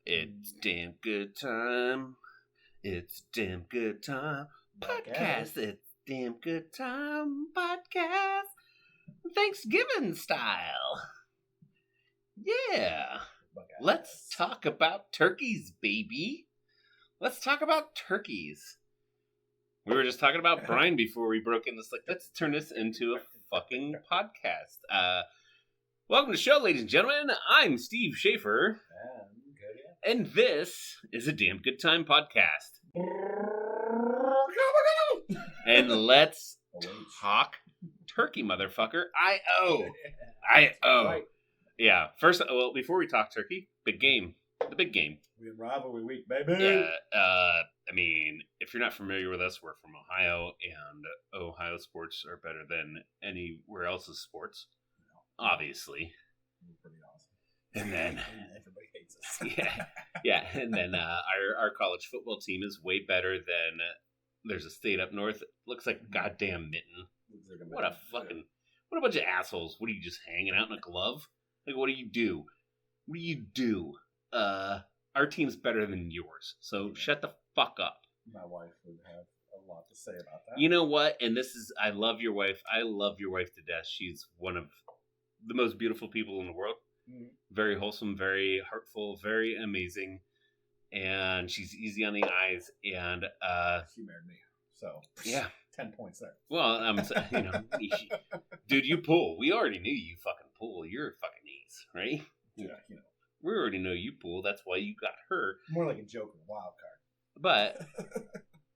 It's damn good time. It's damn good time. Podcast. It's damn good time. Podcast. Thanksgiving style. Yeah. Let's talk about turkeys, baby. Let's talk about turkeys. We were just talking about Brian before we broke in this. Like, let's turn this into a fucking podcast. Welcome to the show, ladies and gentlemen. I'm Steve Schaefer. And this is a damn good time podcast. And let's talk turkey, motherfucker. I-O. Yeah. First, well, before we talk turkey, big game. The big game. We're in rivalry week, baby. Yeah. I mean, if you're not familiar with us, we're from Ohio, and Ohio sports are better than anywhere else's sports. Obviously. We're pretty awesome. And then everybody hates us. yeah. And then our college football team is way better than there's a state up north. It looks like a goddamn mitten. What a bunch of assholes. What are you, just hanging out in a glove? Like, what do you do? What do you do? Our team's better than yours. So shut the fuck up. My wife would have a lot to say about that. You know what? And I love your wife. I love your wife to death. She's one of the most beautiful people in the world. Mm-hmm. Very wholesome, very heartful, very amazing. And she's easy on the eyes. And she married me. So yeah. 10 points there. Well, dude, you pull. We already knew you fucking pull. You're fucking ace, right? Yeah, We already know you pull. That's why you got her. More like a joke or a wild card. But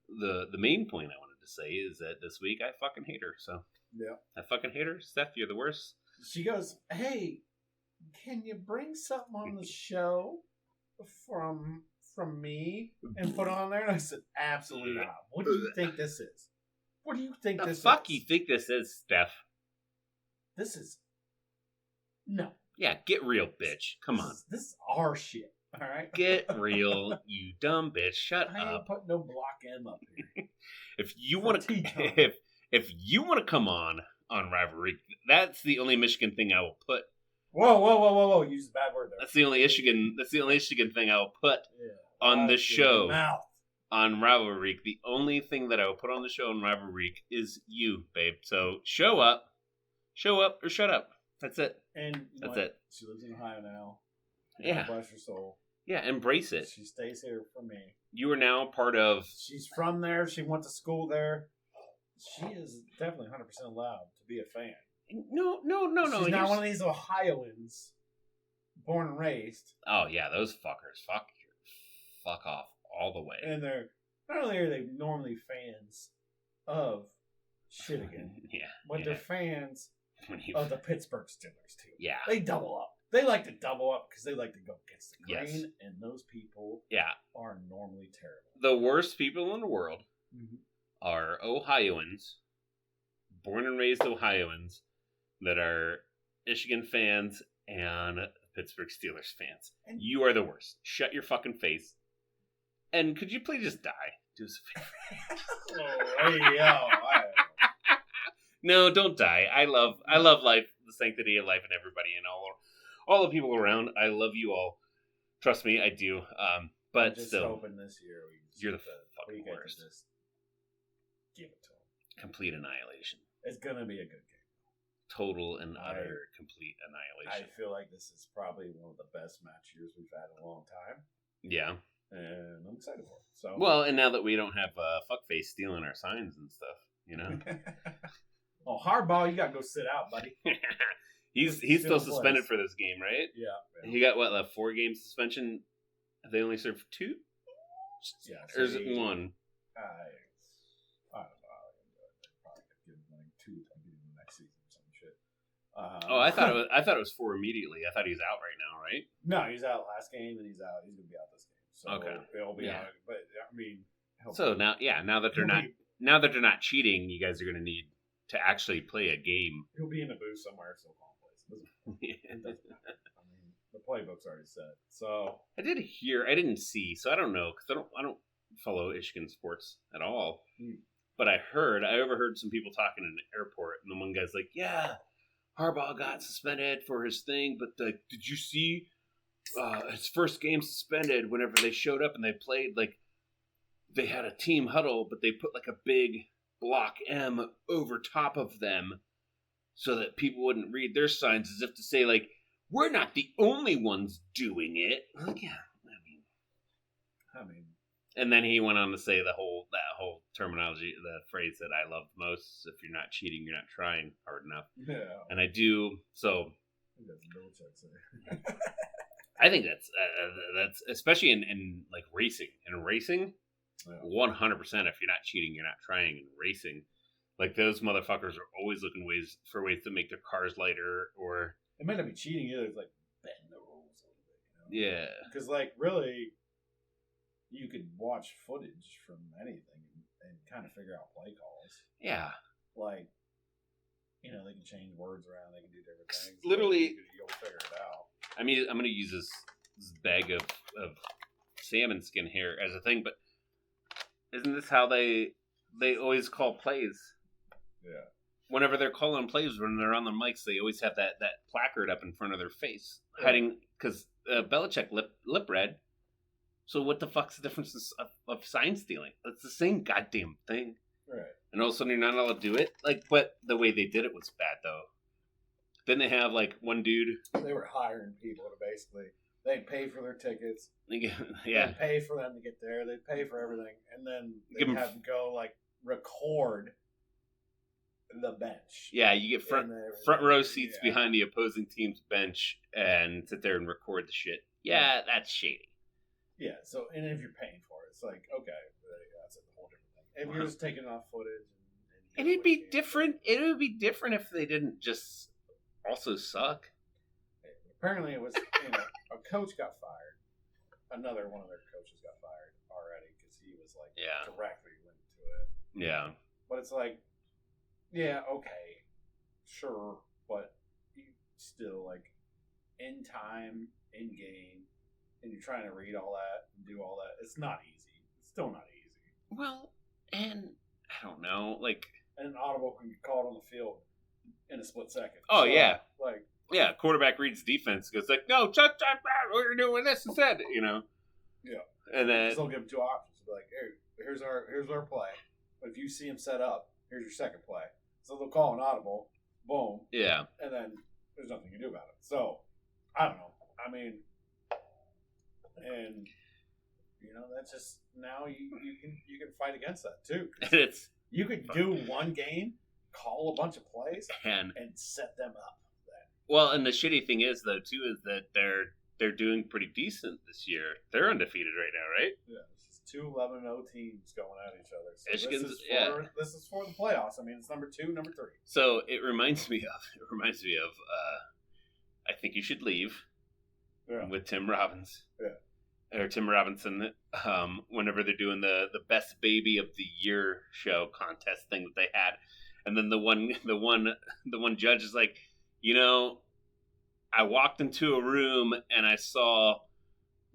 the main point I wanted to say is that this week I fucking hate her. So yeah, I fucking hate her. Steph, you're the worst. She goes, "Hey, can you bring something on the show from me and put on there?" And I said, "Absolutely not. What do you think this is? What do you think this is? The fuck you think this is, Steph? This is no." Yeah, get real, bitch. Come on. This is our shit, all right? Get real, you dumb bitch. Shut I ain't up. putting no block M up here. If you want to, if you want to come on Rivalry, that's the only Michigan thing I will put. Whoa! Use a bad word there. That's the only Michigan thing I will put on the show on Rivalry Week. The only thing that I will put on the show on Rivalry Week is you, babe. So show up or shut up. That's it. And that's it. She lives in Ohio now. Yeah. Bless her soul. Yeah, embrace it. She stays here for me. You are now part of... She's from there. She went to school there. She is definitely 100% allowed to be a fan. No. She's not one of these Ohioans, born and raised. Oh, yeah, those fuckers. Fuck off all the way. And they're... Not only are they normally fans of shit again, but they're fans... of the Pittsburgh Steelers, too. Yeah. They double up. They like to double up because they like to go against the grain, and those people are normally terrible. The worst people in the world are Ohioans, born and raised Ohioans, that are Michigan fans and Pittsburgh Steelers fans. And you are the worst. Shut your fucking face. And could you please just die? Do us a favor. No, don't die. I love life, the sanctity of life, and everybody, and all the people around. I love you all. Trust me, I do. But I'm just still, hoping this year you're the fucking worst. Just give it to them. Complete annihilation. It's gonna be a good game. Total and utter complete annihilation. I feel like this is probably one of the best match years we've had in a long time. Yeah. And I'm excited for it. So well, and now that we don't have fuckface stealing our signs and stuff, you know. Oh, Harbaugh, you gotta go sit out, buddy. he's still suspended for this game, right? Yeah. He got what, a 4-game suspension? Have they only served 2? Yeah. Or is it 1? I don't know. They probably could give him like 2 next season or some shit. I thought it was 4 immediately. I thought he was out right now, right? No, he's out last game, and he's out. He's gonna be out this game. So he'll be out. But I mean, so now that they're not cheating, you guys are gonna need to actually play a game. He'll be in a booth somewhere, so calm place. It doesn't matter. I mean, the playbook's already set. So I didn't see, so I don't know because I don't follow Michigan sports at all. But I overheard some people talking in the airport, and the one guy's like, "Yeah, Harbaugh got suspended for his thing, but did you see his first game suspended whenever they showed up and they played, like, they had a team huddle, but they put, like, a big block M over top of them so that people wouldn't read their signs, as if to say, like, we're not the only ones doing it. Like, yeah, I mean, and then he went on to say that whole terminology, the phrase that I love most: if you're not cheating, you're not trying hard enough. yeah. And I do. So That's Belichick say. I think that's especially in like racing. In racing, 100%. If you're not cheating, you're not trying. In racing, like those motherfuckers are always looking for ways to make their cars lighter, or it might not be cheating either. It's like bend the rules a little bit. You know? Yeah, because like really, you could watch footage from anything and kind of figure out play calls. Yeah, like they can change words around. They can do different things. Literally, you'll figure it out. I mean, I'm going to use this bag of salmon skin here as a thing, but isn't this how they always call plays? Yeah. Whenever they're calling plays, when they're on the mics, they always have that placard up in front of their face, hiding, because Belichick lip read. So what the fuck's the difference of sign stealing? It's the same goddamn thing. Right. And all of a sudden you're not allowed to do it? Like, but the way they did it was bad, though. Then they have, like, one dude. They were hiring people to basically, they'd pay for their tickets. Yeah. They'd pay for them to get there. They'd pay for everything. And then they'd have them go, like, record the bench. Yeah, you get front row seats behind the opposing team's bench and sit there and record the shit. Yeah, that's shady. Yeah, so, and if you're paying for it, it's like, okay, that's a whole different thing. If you're just taking off footage. And it'd be different. It would be different if they didn't just also suck. Apparently it was, a coach got fired. Another one of their coaches got fired already because he was, like, directly linked to it. Yeah. But it's like, yeah, okay, sure, but you still, like, in time, in game, and you're trying to read all that and do all that. It's not easy. It's still not easy. Well, and I don't know, like, and an audible can get called on the field in a split second. Oh, so, yeah. Like, yeah, quarterback reads defense, goes like, no, we're doing this instead, Yeah. And then they'll give them two options. They'll be like, hey, here's our play. But if you see him set up, here's your second play. So they'll call an audible, boom. Yeah. And then there's nothing you can do about it. So, I don't know. I mean, and that's just, now you can fight against that too. You could do one game, call a bunch of plays, and set them up. Well, and the shitty thing is, though, too, is that they're doing pretty decent this year. They're undefeated right now, right? Yeah, this is 2 11-0 teams going at each other. So Michigan's, this is for the playoffs. I mean, it's number 2, number 3. So it reminds me of I Think You Should Leave with Tim Robbins. Yeah. Or Tim Robinson, whenever they're doing the best baby of the year show contest thing that they had, and then the one judge is like, I walked into a room and I saw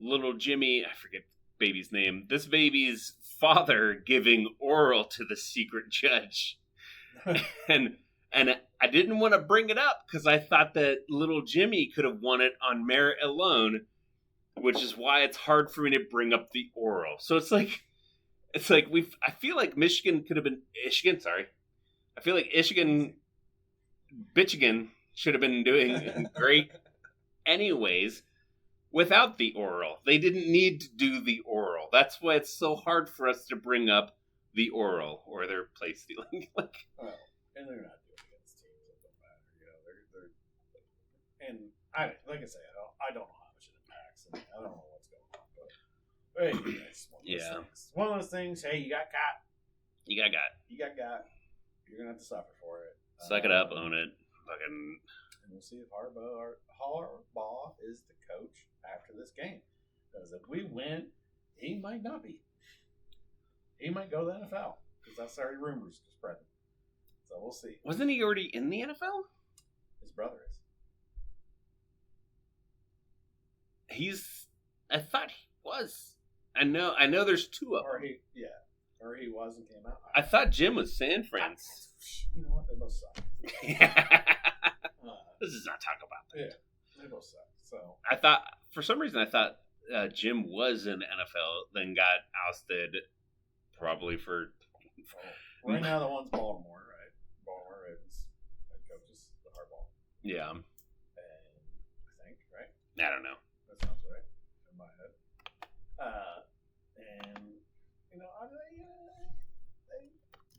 little Jimmy, I forget the baby's name, this baby's father giving oral to the secret judge, and I didn't want to bring it up because I thought that little Jimmy could have won it on merit alone. Which is why it's hard for me to bring up the oral. So it's like I feel like Michigan could have been Michigan. I feel like Bitchigan should have been doing great, anyways, without the oral. They didn't need to do the oral. That's why it's so hard for us to bring up the oral or their play stealing. And they're not doing it against teams that don't matter. They're and like I say, I don't know. I don't know what's going on, but hey, it's one of those things. Hey, you got got. You got got. You're gonna have to suffer for it. Suck it up, own it, fucking. And we'll see if Harbaugh is the coach after this game. Because if we win, he might not be. He might go to the NFL because that's already rumors spreading. So we'll see. Wasn't he already in the NFL? His brother is. I thought he was. I know there's 2 of them. Or he was and came out. I thought Jim was San Fran's. You know what? They both suck. This is not talk about that. Yeah, they both suck. So I thought for some reason I thought Jim was in the NFL, then got ousted, probably for. Right now, the one's Baltimore, right? Baltimore Ravens head coach is the Harbaugh. Yeah. And I think, right? I don't know. That sounds right in my head. And you know,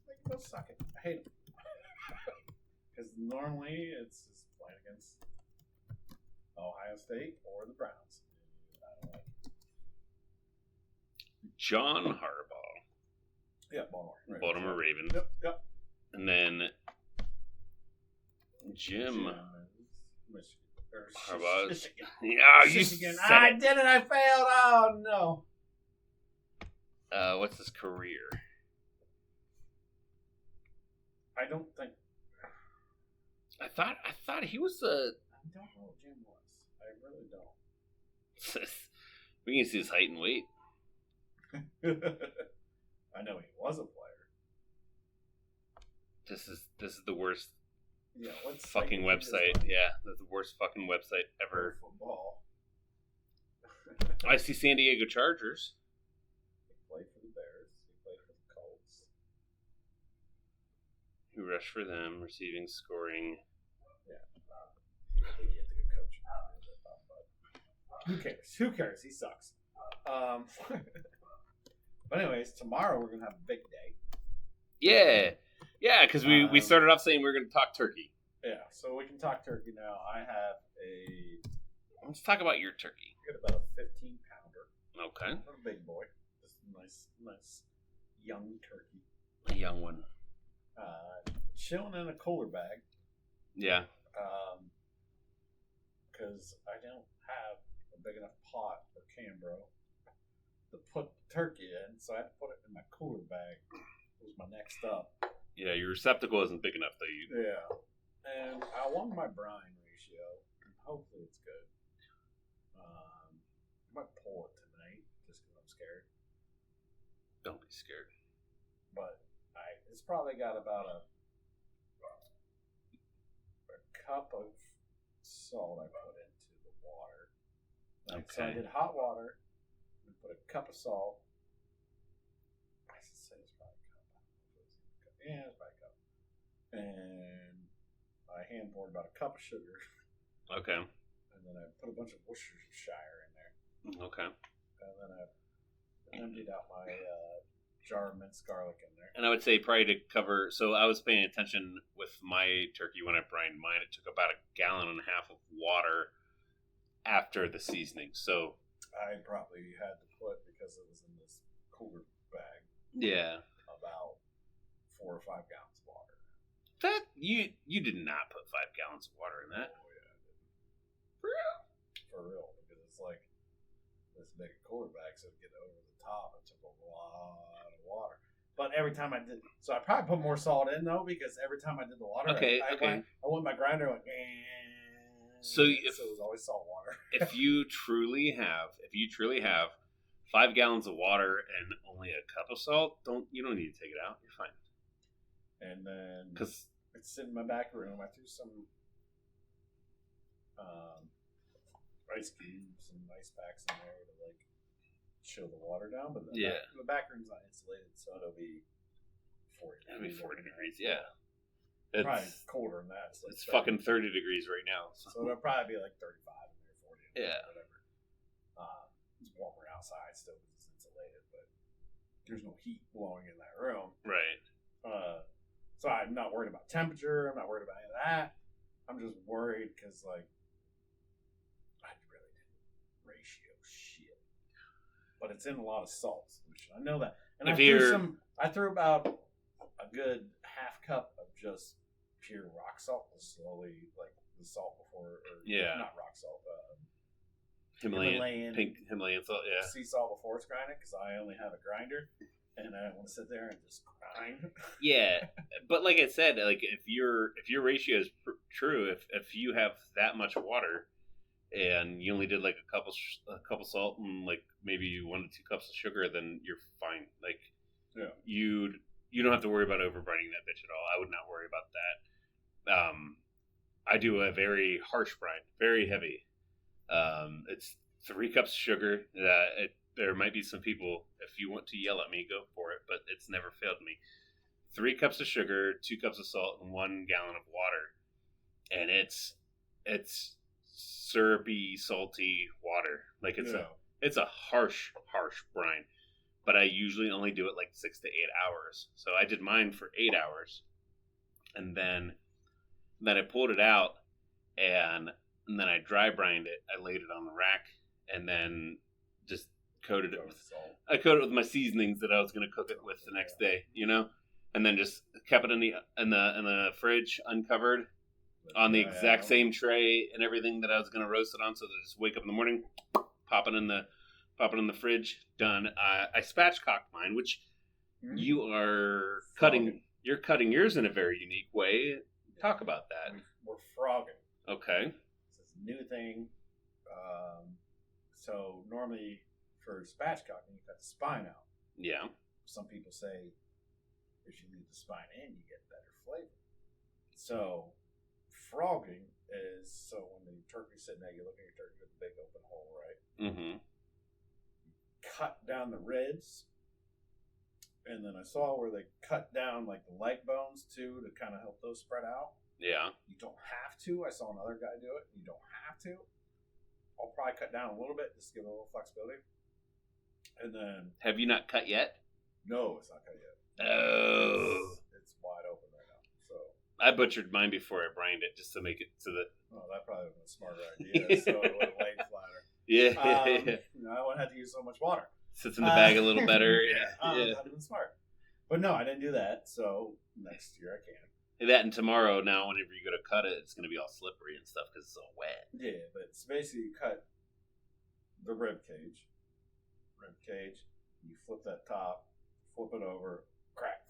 they both suck it. I hate them because normally it's just playing against Ohio State or the Browns. I don't like it. John Harbaugh. Yeah, Baltimore. Right. Baltimore Ravens. Yep. And then Jim Michigan. Harbaugh. Michigan. Yeah, you Michigan. said I it. did it. I failed. Oh no. What's his career? I don't think. I thought he was a. I don't know what Jim was. I really don't. We can see his height and weight. I know he was a player. This is the worst Yeah, what's fucking website. Yeah, that's the worst fucking website ever. Football. I see San Diego Chargers. He played for the Bears. He played for the Colts. Who rushed for them, receiving, scoring. Yeah. He had to get coach. Who cares? Who cares? He sucks. But anyways, tomorrow we're gonna have a big day. Yeah, because we started off saying we were going to talk turkey. Yeah, so we can talk turkey now. I have Let's talk about your turkey. I got about a 15-pounder. Okay, Not a big boy, just a nice young turkey. a young one. Chilling in a cooler bag. Yeah. Because I don't have a big enough pot or Cambro to put the turkey in, so I had to put it in my cooler bag. It was my next up. Yeah, your receptacle isn't big enough though. Yeah. And I won my brine ratio, and hopefully it's good. I might pull it tonight just because I'm scared. Don't be scared. But it's probably got about a cup of salt I put into the water. So I did hot water and put a cup of salt. I should say it's probably a cup. Yeah, it's probably a cup. And I hand poured about a cup of sugar. Okay. And then I put a bunch of Worcestershire in there. Okay. And then I emptied out my jar of minced garlic in there. And I would say probably to cover. So I was paying attention with my turkey when I brined mine. It took about 1.5 gallons of water after the seasoning. So I probably had to put, because it was in this cooler bag, yeah, about 4 or 5 gallons of water. that you did not put 5 gallons of water in that. Oh yeah, I did. For real? For real, because it's like this big cooler bag, so to get over the top, it took a lot of water. But every time I did, so I probably put more salt in though, because every time I did the water, I went my grinder went. So it was always salt water. if you truly have 5 gallons of water and only a cup of salt, you don't need to take it out. You're fine. And then Because it's in my back room. I threw some ice cubes and ice packs in there to like chill the water down. But the back room's not insulated, so it'll be 40. It'll be 40 degrees. Yeah. Probably colder than that. It's fucking 30 degrees right now. So it'll probably be like 35 in there, 40. Yeah. Whatever. It's warmer outside still because it's insulated, but there's no heat blowing in that room. Right. So I'm not worried about temperature. I'm not worried about any of that. I'm just worried because, like, I really didn't ratio shit. But it's in a lot of salt solution. I know that. And I threw about a good half cup of just pure rock salt to slowly, like, the salt before, not rock salt, Himalayan pink Himalayan salt, yeah. Sea salt before it's grinded, because I only have a grinder. And I don't want to sit there and just grind. Yeah, but like I said, like if your ratio is true, if you have that much water, and you only did like a cup of salt and like maybe 1 to 2 cups of sugar, then you're fine. Like, you don't have to worry about overbrining that bitch at all. I would not worry about that. I do a very harsh brine, very heavy. It's 3 cups of sugar. There might be some people, if you want to yell at me, go for it, but it's never failed me. 3 cups of sugar, 2 cups of salt, and 1 gallon of water. And it's syrupy, salty water. Like it's a harsh brine. But I usually only do it like 6 to 8 hours. So I did mine for 8 hours. And then I pulled it out and then I dry brined it. I laid it on the rack and then just coated it with my seasonings that I was going to cook it with the next day, you know? And then just kept it in the fridge uncovered on the exact same tray and everything that I was going to roast it on. So that I just wake up in the morning, pop it in the fridge, done. I spatchcocked mine, which you are cutting. You're cutting yours in a very unique way. Talk about that. We're frogging. Okay. It's a new thing. So normally for spatchcocking, you cut the spine out. Yeah. Some people say if you leave the spine in, you get better flavor. So frogging is when the turkey's sitting there, you look at your turkey with a big open hole, right? Mm-hmm. Cut down the ribs, and then I saw where they cut down like the leg bones too to kind of help those spread out. Yeah. You don't have to. I saw another guy do it. You don't have to. I'll probably cut down a little bit just to give it a little flexibility. And then, have you not cut yet? No, it's not cut yet. Oh, it's wide open right now. So I butchered mine before I brined it just to make it so that. Oh, that probably would have been a smarter idea. So it would have laid flatter. Yeah. I wouldn't have to use so much water. Sits in the bag a little better. Yeah. That would have been smart. But no, I didn't do that. So next year I can. That and tomorrow now, whenever you go to cut it, it's going to be all slippery and stuff because it's all wet. Yeah, but it's basically you cut the rib cage. You flip that top, flip it over, crack.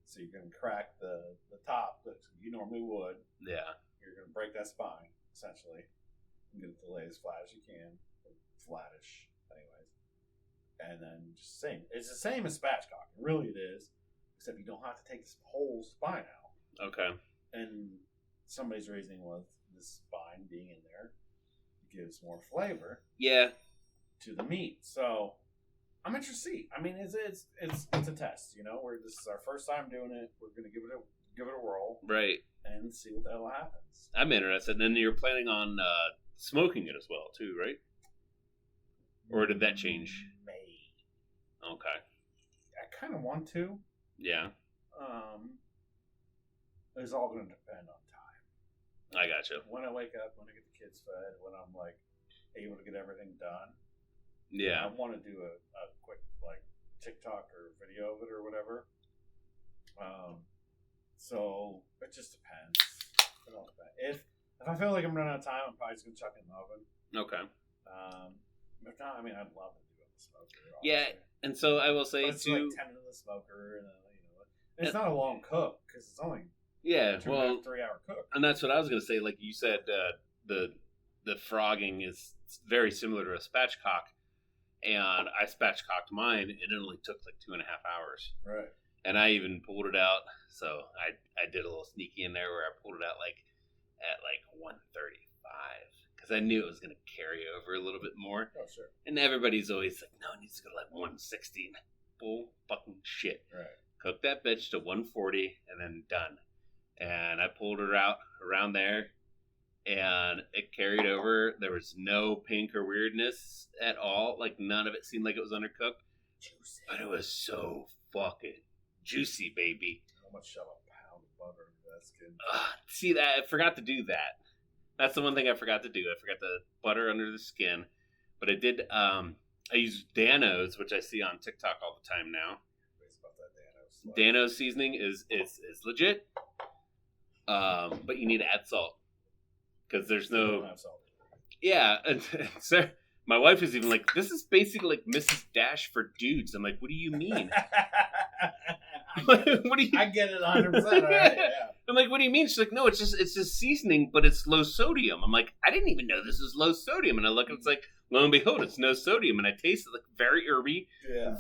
So you can crack the top that you normally would. Yeah. You're going to break that spine, essentially. And get it to lay as flat as you can. Flattish, anyways. And then just same. It's the same as spatchcock. Really it is. Except you don't have to take this whole spine out. Okay. And somebody's reasoning was this spine being in there gives more flavor. Yeah. To the meat. So I'm interested to see. I mean, it's a test. You know, this is our first time doing it. We're gonna give it a whirl, right, and see what the hell happens. I'm interested. And then you're planning on smoking it as well, too, right? Or did that change? May. Okay. I kind of want to. Yeah. It's all going to depend on time. I gotcha. When I wake up, when I get the kids fed, when I'm like able to get everything done. Yeah. I want to do a quick like TikTok or video of it or whatever. So it just depends. It all depends. If I feel like I'm running out of time, I'm probably just gonna chuck it in the oven. Okay. If not, I mean, I'd love to do it in the smoker. Obviously. Yeah, and so I will say it's too. Like 10 in the smoker, and it's not a long cook because it's only 3-hour cook. And that's what I was gonna say. Like you said, the frogging is very similar to a spatchcock, and I spatchcocked mine, and it only took like 2.5 hours. Right. And I even pulled it out, so I did a little sneaky in there where I pulled it out like at like 1:35 because I knew it was going to carry over a little bit more. Oh, sure. And everybody's always like, no, it needs to go to like 1:16. Bull fucking shit. Right. Cook that bitch to 1:40 and then done. And I pulled it out around there, and it carried over. There was no pink or weirdness at all. Like none of it seemed like it was undercooked. Juicy. But it was so fucking juicy, baby. How much shove a pound of butter into that skin? See that? I forgot to do that. That's the one thing I forgot to do. I forgot the butter under the skin. But I did. I use Dano's, which I see on TikTok all the time now. About that Dano's seasoning is legit. But you need to add salt because there's no. Yeah, and so my wife is even like, "This is basically like Mrs. Dash for dudes." I'm like, "What do you mean?" What do you? I get it 100%. Right, yeah. I'm like, "What do you mean?" She's like, "No, it's just seasoning, but it's low sodium." I'm like, "I didn't even know this was low sodium." And I look, and it's like, lo and behold, it's no sodium, and I taste it like very herby,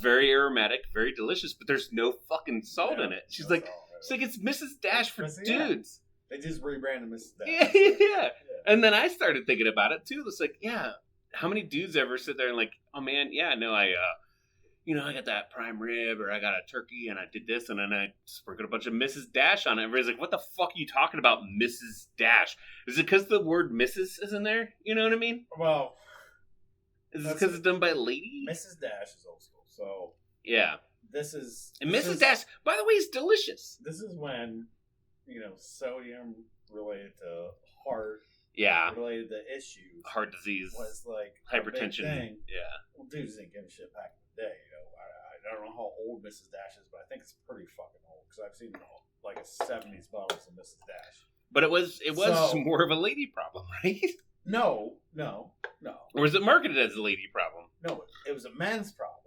very aromatic, very delicious, but there's no fucking salt in it. She's like, it's Mrs. Dash for dudes. They just rebranded Mrs. Yeah, Dash. yeah. And then I started thinking about it too. It's like, yeah, how many dudes ever sit there and like, oh man, yeah, no, I got that prime rib or I got a turkey and I did this and then I sprinkled a bunch of Mrs. Dash on it. Everybody's like, what the fuck are you talking about, Mrs. Dash? Is it because the word Mrs. is in there? You know what I mean? Well, is it because it's done by a lady? Mrs. Dash is old school, so yeah. And Mrs. Dash, by the way, is delicious. This is when sodium related to heart. Yeah. Related to issues. Heart disease. Was like hypertension. Thing. Yeah. Well, dudes didn't give a shit back in the day. I don't know how old Mrs. Dash is, but I think it's pretty fucking old because I've seen like a 70s bottles of Mrs. Dash. But it was more of a lady problem, right? No. Or was it marketed as a lady problem? No, it was a men's problem.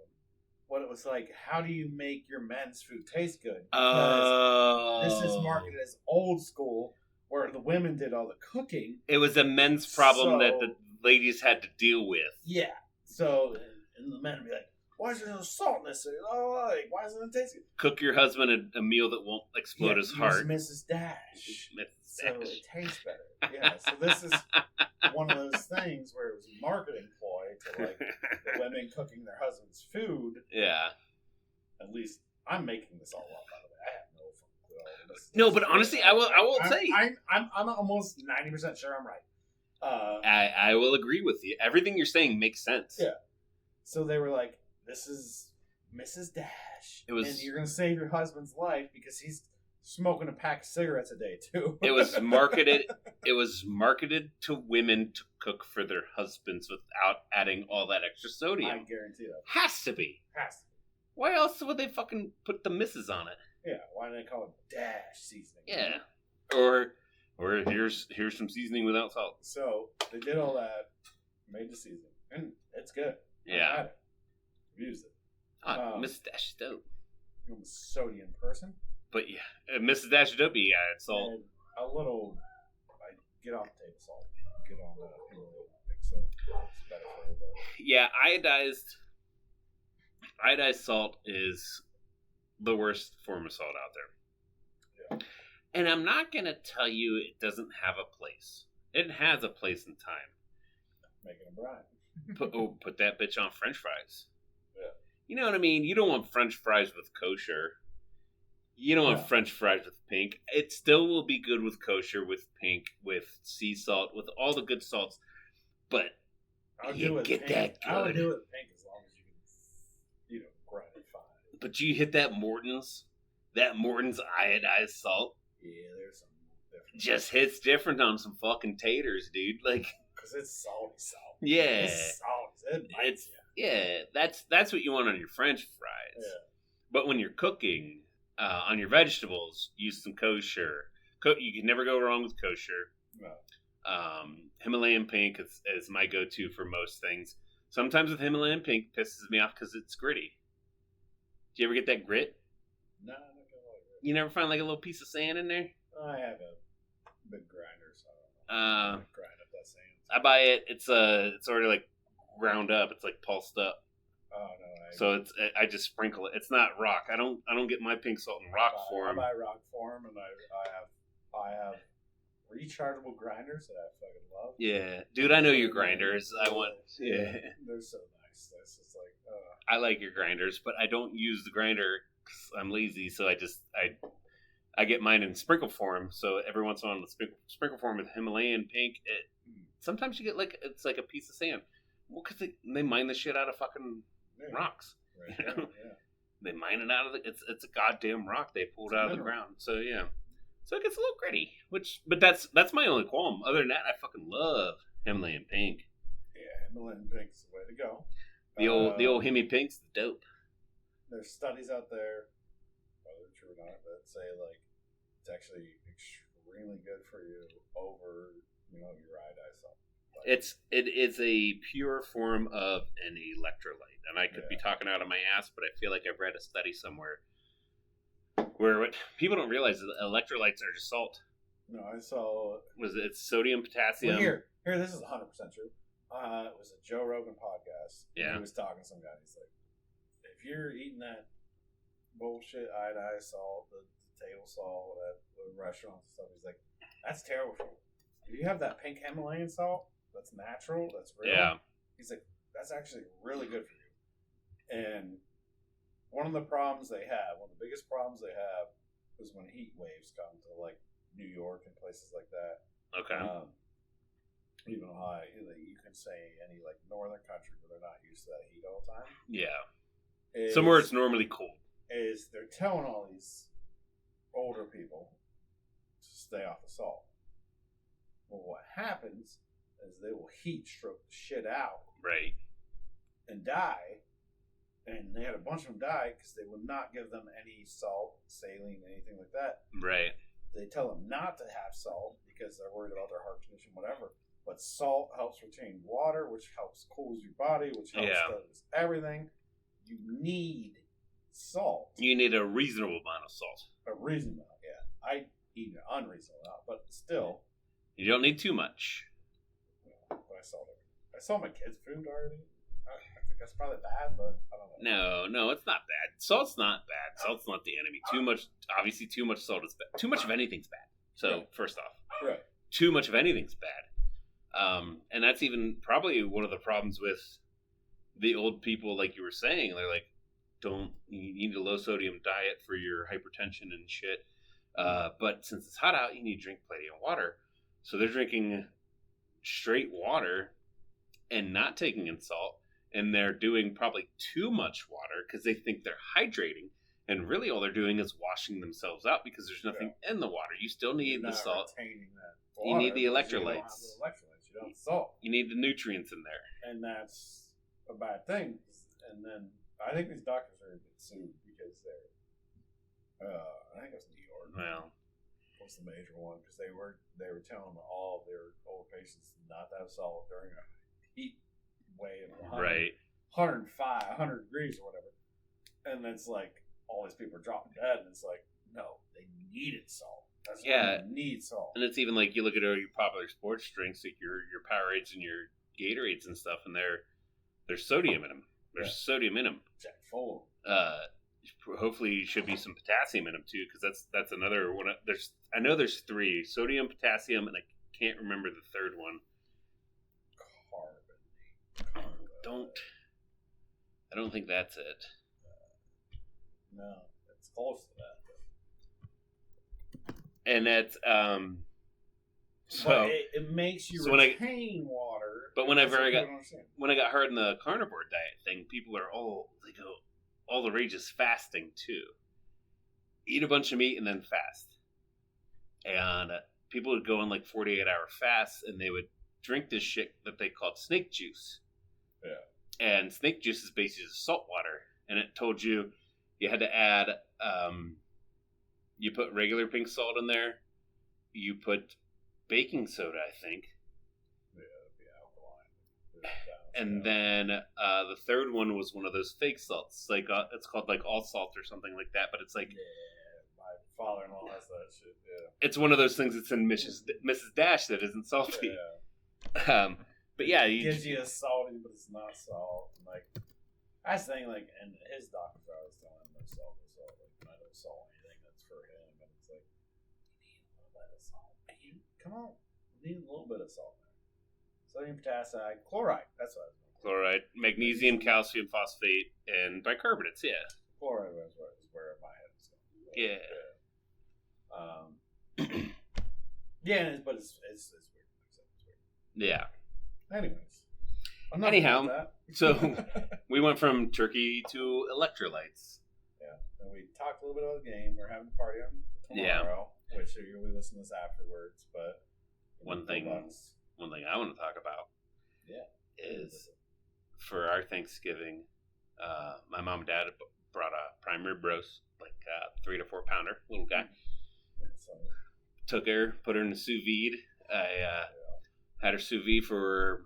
What it was like, how do you make your men's food taste good? Because this is marketed as old school, where the women did all the cooking. It was a men's problem that the ladies had to deal with. Yeah. So, and the men would be like, why is there no salt in this? Oh, like, why doesn't it taste good? Cook your husband a meal that won't explode his heart. Mrs. Dash. Mrs. Dash. So it tastes better. Yeah. So this is one of those things where it was a marketing ploy to like the women cooking their husband's food. Yeah. At least I'm making this all up, by the way. I have no fucking clue. No, but honestly, I will say I'm almost 90% sure I'm right. I will agree with you. Everything you're saying makes sense. Yeah. So they were like, "This is Mrs. Dash, and you're gonna save your husband's life because he's smoking a pack of cigarettes a day too." It was marketed. It was marketed to women to cook for their husbands without adding all that extra sodium. I guarantee that has to be. Why else would they fucking put the misses on it? Yeah. Why do they call it Dash seasoning? Yeah. Or here's some seasoning without salt. So they did all that, made the seasoning, and it's good. Yeah. I had it. Used it. Mrs. Dash is dope. I'm a sodium person. But yeah, Mrs. Dash is dope. Yeah, it's salt. And a little. I get off table salt. Get on the Himalayan thing, so it's better for you. Yeah, iodized salt is the worst form of salt out there. Yeah. And I'm not gonna tell you it doesn't have a place. It has a place and time. Making a brine. Put that bitch on French fries. Yeah. You know what I mean? You don't want French fries with kosher. You don't want French fries with pink. It still will be good with kosher, with pink, with sea salt, with all the good salts. But you get that good. I would do it with pink as long as you can, grind it fine. But you hit that Morton's iodized salt. Yeah, there's some different. Just hits different on some fucking taters, dude. Like, because it's salty salt. Yeah, it's salty. It bites you. Yeah, that's what you want on your French fries. Yeah. But when you're cooking on your vegetables, use some kosher. You can never go wrong with kosher. No. Himalayan pink is my go-to for most things. Sometimes with Himalayan pink pisses me off because it's gritty. Do you ever get that grit? No, I'm not gonna like it. You never find like a little piece of sand in there? I have a big grinder, so I don't know. Grind up that sand. I buy it. It's already like ground up. It's like pulsed up. Oh no! So I just sprinkle it. It's not rock. I don't get my pink salt in rock form. I buy rock form, and I have rechargeable grinders that I fucking love. Yeah, dude, I know your grinders. They're so nice. It's just like I like your grinders, but I don't use the grinder because I'm lazy. So I get mine in sprinkle form. So every once in a while, the sprinkle form with Himalayan pink, sometimes you get it's like a piece of sand. Well, because they mine the shit out of fucking rocks. Right, You know? yeah. They mine it out of it's a goddamn rock they pulled out of the ground. So yeah. So it gets a little gritty. But that's my only qualm. Other than that, I fucking love Himalayan pink. Yeah, Himalayan pink's the way to go. The old Himi pink's dope. There's studies out there, whether true or not, that say it's actually extremely good for you over your iodized salt. It is a pure form of an electrolyte, and I could be talking out of my ass, but I feel like I've read a study somewhere where what people don't realize is that electrolytes are just salt. No, I saw. It's sodium, potassium? Well, here, this is 100% true. It was a Joe Rogan podcast. Yeah, he was talking to some guy. He's like, if you're eating that bullshit iodized salt, the table salt at the restaurants and stuff, he's like, That's terrible for you. If you have that pink Himalayan salt, that's natural, that's real. Yeah. He's like, that's actually really good for you. And one of the problems they have, one of the biggest problems they have, is when heat waves come to like New York and places like that. Okay. Even Ohio, you can say any like northern country where they're not used to that heat all the time. Yeah. Somewhere it's normally cold. Is they're telling all these older people to stay off the salt. Well, what happens is they will heat stroke the shit out. Right. And die. And they had a bunch of them die because they would not give them any salt, saline, anything like that. Right. They tell them not to have salt because they're worried about their heart condition, whatever. But salt helps retain water, which helps cools your body, which helps does everything. You need salt. You need a reasonable amount of salt. A reasonable amount, yeah. I eat an unreasonable amount, but still. You don't need too much. But I saw my kids' food already. I think that's probably bad, but I don't know. No, it's not bad. Salt's not bad. Salt's not the enemy. Too much salt is bad. Too much of anything's bad. So, first off. Right. Too much of anything's bad. And that's even probably one of the problems with the old people, like you were saying. They're like, you need a low sodium diet for your hypertension and shit. But since it's hot out, you need to drink plenty of water. So they're drinking straight water and not taking in salt. And they're doing probably too much water because they think they're hydrating. And really all they're doing is washing themselves out because there's nothing in the water. You still need the salt. You need the electrolytes. You don't have salt. You need the nutrients in there. And that's a bad thing. And then I think these doctors are going to get sued because they're, I think it was New York. Well, was the major one because they were telling all of their old patients not to have salt during a heat wave of 105, 100 degrees or whatever. And it's like all these people are dropping dead, and it's like, no, they needed salt. That's why you need salt. And it's even like you look at all your popular sports drinks, like your Powerades and your Gatorades and stuff, and there's sodium in them. There's sodium in them. Jack full. Hopefully, should be some potassium in them too, because that's another one. I know there's 3: sodium, potassium, and I can't remember the third one. Carbon. I don't think that's it. No, it's close to that. And that's so it makes you retain water. But when I got hurt in the carnivore diet thing, people are all the rage is fasting too. Eat a bunch of meat and then fast. And people would go on like 48-hour fasts, and they would drink this shit that they called snake juice. Yeah. And snake juice is basically salt water, and it told you had to add. You put regular pink salt in there. You put baking soda, I think. Yeah, it'd be alkaline. And then the third one was one of those fake salts. Like it's called like all salt or something like that. But it's like my father-in-law has that shit. Yeah, it's one of those things that's in Mrs. Dash that isn't salty. Yeah. But yeah, it gives you a salty, but it's not salt. And like that's the thing. Like, and his doctors are always telling him no salt, no salt. Like, I don't salt anything that's for him. And it's like, you need a little bit of salt. Come on, you need a little bit of salt. Sodium potassium, chloride. That's what I was doing. Chloride, magnesium, calcium, phosphate, and bicarbonates. Yeah. Chloride is where my head is going. Yeah. Yeah, but it's weird. It's weird. Yeah. Anyways. Anyhow, so we went from turkey to electrolytes. Yeah. And we talked a little bit about the game. We're having a party on tomorrow, which you'll be listening to this afterwards. But one thing I want to talk about is for our Thanksgiving, my mom and dad brought a prime rib roast, like 3 to 4 pounder, little guy. Took her, put her in the sous vide. I had her sous vide for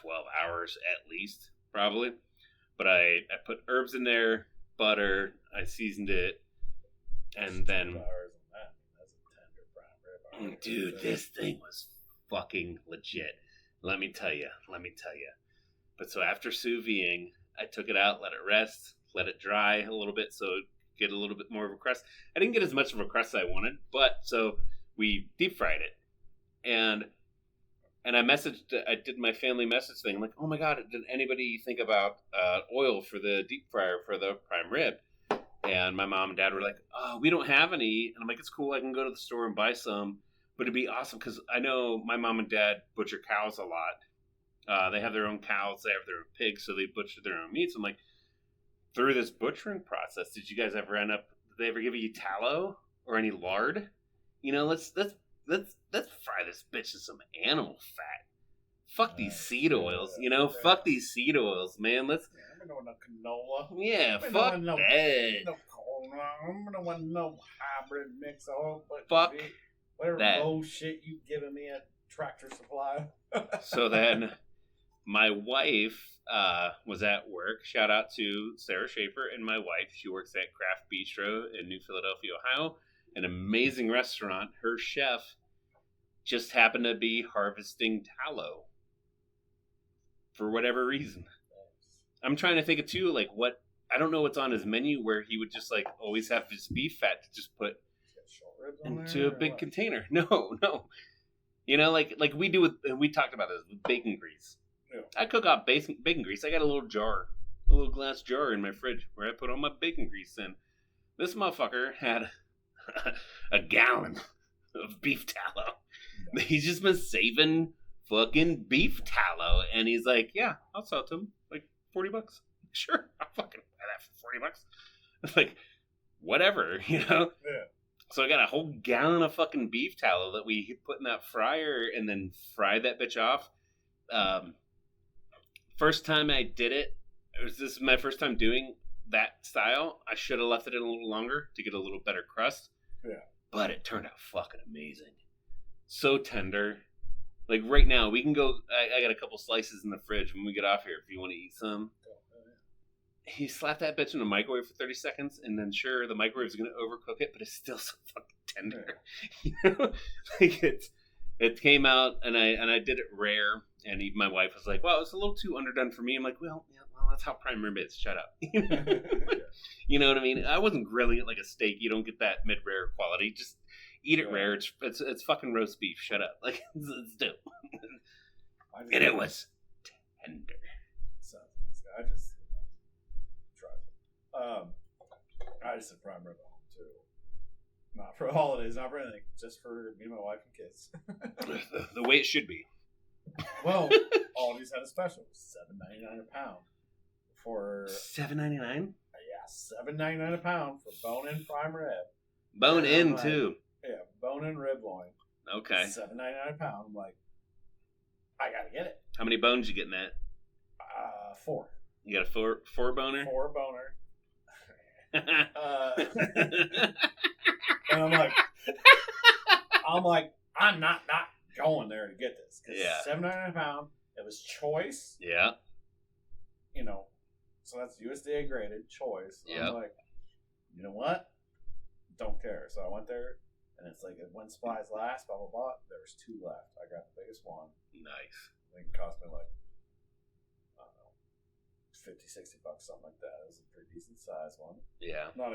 12 hours at least, probably. But I put herbs in there, butter, I seasoned it, and then... That's a tender prime rib. Dude, this thing was fucking legit. Let me tell you. But so after sous videing, I took it out, let it rest, let it dry a little bit so it get a little bit more of a crust. I didn't get as much of a crust as I wanted, but so we deep fried it, and I did my family message thing. I'm like, oh my god, did anybody think about oil for the deep fryer for the prime rib? And my mom and dad were like, oh, we don't have any. And I'm like, it's cool. I can go to the store and buy some. But it'd be awesome because I know my mom and dad butcher cows a lot. They have their own cows. They have their own pigs, so they butcher their own meats. I'm like, through this butchering process, did you guys ever end up? Did they ever give you tallow or any lard? You know, let's fry this bitch in some animal fat. Fuck these seed oils, you know. Fuck these seed oils, man. Let's. I'm gonna want no canola. Yeah, I'm fuck no, that. No corn. I'm gonna want no hybrid mix oil. Fuck whatever that bullshit you giving me at Tractor Supply. So then, my wife was at work. Shout out to Sarah Schaefer and my wife. She works at Craft Bistro in New Philadelphia, Ohio. An amazing restaurant. Her chef just happened to be harvesting tallow for whatever reason. I'm trying to think of too, like what I don't know what's on his menu where he would just like always have his beef fat to just put into a big container. No. You know, like we do with, and we talked about this with bacon grease. Yeah. I cook out bacon grease. I got a little glass jar in my fridge where I put all my bacon grease in. This motherfucker had a gallon of beef tallow. Nice. He's just been saving fucking beef tallow, and he's like, yeah, I'll sell it to him like $40. Sure, I'll fucking buy that for $40. It's like, whatever, you know. Yeah. So I got a whole gallon of fucking beef tallow that we put in that fryer and then fried that bitch off. First time I did it, this is my first time doing that style. I should have left it in a little longer to get a little better crust. Yeah. But it turned out fucking amazing. So tender. Like right now, we can go. I got a couple slices in the fridge when we get off here if you want to eat some. He slapped that bitch in the microwave for 30 seconds, and then sure, the microwave's going to overcook it, but it's still so fucking tender. You know? Like it came out, and I did it rare, and even my wife was like, well, it's a little too underdone for me. I'm like, well, that's how prime rib is. Shut up. You know what I mean? I wasn't grilling it like a steak. You don't get that mid-rare quality. Just eat it rare. It's fucking roast beef. Shut up. Like, it's dope. And it was tender. Sounds amazing. I just said prime rib at home too. Not for holidays, not for anything. Just for me, my wife, and kids. The way it should be. Well, Aldi's had a special, $7.99 a pound for $7.99. Yeah, $7.99 a pound for bone-in prime rib. Bone-in too. Yeah, bone-in rib loin. Okay. $7.99 a pound. I'm like, I gotta get it. How many bones you getting at? 4. You got a four boner? 4 boner. And I'm like, I'm not going there to get this. Yeah. $7.99 a pound. It was choice. Yeah. You know, so that's USDA graded choice. Yeah. I'm like, you know what? Don't care. So I went there, and it's like when supplies last, blah blah blah. There was 2 left. I got the biggest one. Nice. I think it cost me like, I don't know, $50-$60, something like that. It was a pretty decent size one. Yeah. Not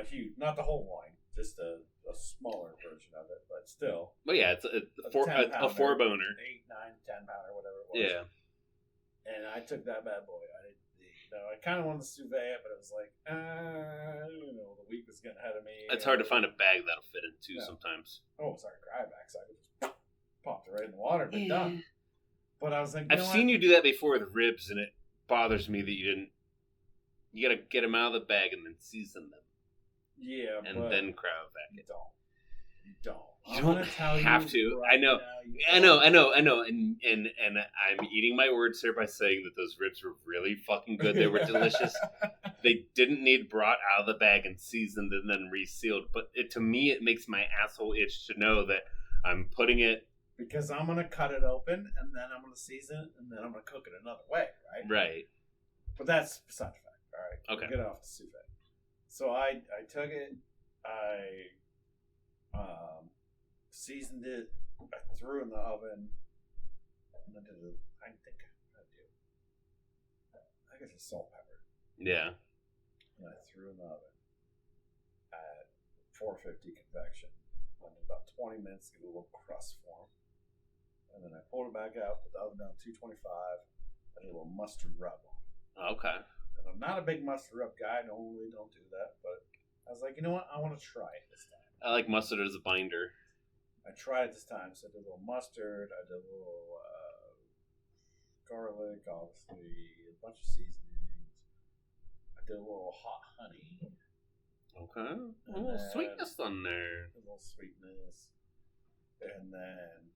the whole line, just a smaller version of it, but still. Well, yeah, it's a 4 boner. 8, 9, 10 pounder, whatever it was. Yeah. And I took that bad boy. I kind of wanted to sous vide it, but it was like, the week was getting ahead of me. It's hard to find a bag that'll fit in too sometimes. Oh, sorry, dry back, so I just popped it right in the water, but done. But I was like, I've seen you do that before with ribs, and it bothers me that you didn't. You gotta get them out of the bag and then season them. Yeah, and then cryovac it. You don't. You don't have to. Right, I know. And I'm eating my words here by saying that those ribs were really fucking good. They were delicious. They didn't need brought out of the bag and seasoned and then resealed. But to me, it makes my asshole itch to know that I'm putting it. Because I'm going to cut it open, and then I'm going to season it, and then I'm going to cook it another way, right? Right. But that's beside the fact. All right. Okay. We'll get off the sous vide. So I took it. I seasoned it. I threw it in the oven. And I guess it's salt, pepper. Yeah. And I threw in the oven at 450 convection in about 20 minutes to get a little crust form. And then I pulled it back out, put the oven down 225, and a little mustard rub on it. Okay. And I'm not a big mustard rub guy. I normally don't do that, but I was like, you know what? I want to try it this time. I like mustard as a binder. I tried it this time, so I did a little mustard, I did a little garlic, obviously, a bunch of seasonings. I did a little hot honey. Okay. A little sweetness on there. A little sweetness. And then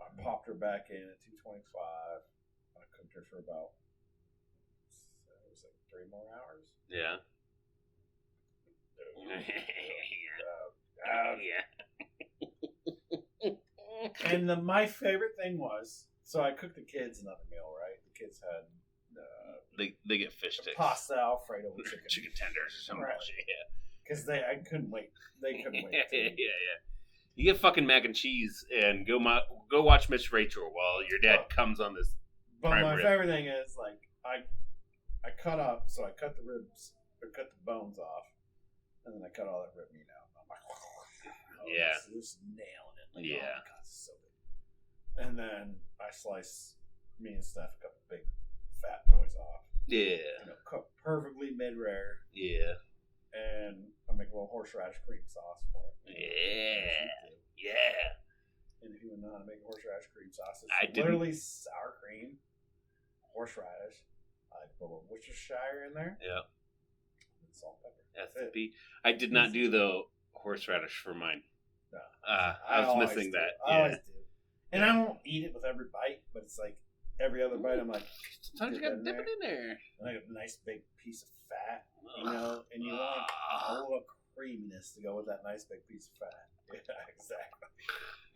I popped her back in at 225. I cooked her for about, it was like 3 more hours. Yeah. Yeah. And my favorite thing was, so I cooked the kids another meal, right? The kids had they get fish sticks, pasta Alfredo with chicken tenders or some bullshit. Yeah. Because I couldn't wait. They couldn't wait. Yeah. You get fucking mac and cheese and go watch Miss Rachel while your dad comes on this. But my favorite thing is like I cut the ribs or cut the bones off, and then I cut all that rib meat out. I'm like, this is nailing it. Like, oh my God, this is so good. And then I slice me and Steph a couple big fat boys off. Yeah. Cooked perfectly mid-rare. Yeah. And I make a little horseradish cream sauce for it. Yeah. And if you would know how to make horseradish cream sauce, it's literally sour cream, horseradish. I put a little Worcestershire in there. Yeah. And salt, pepper. That's it. I did not do the horseradish for mine. No. I was missing that. I always do. And I won't eat it with every bite, but it's like every other bite, I'm like, sometimes you gotta dip it in there. And I got a nice big piece of fat, and you want a little creaminess to go with that nice big piece of fat. Yeah, exactly.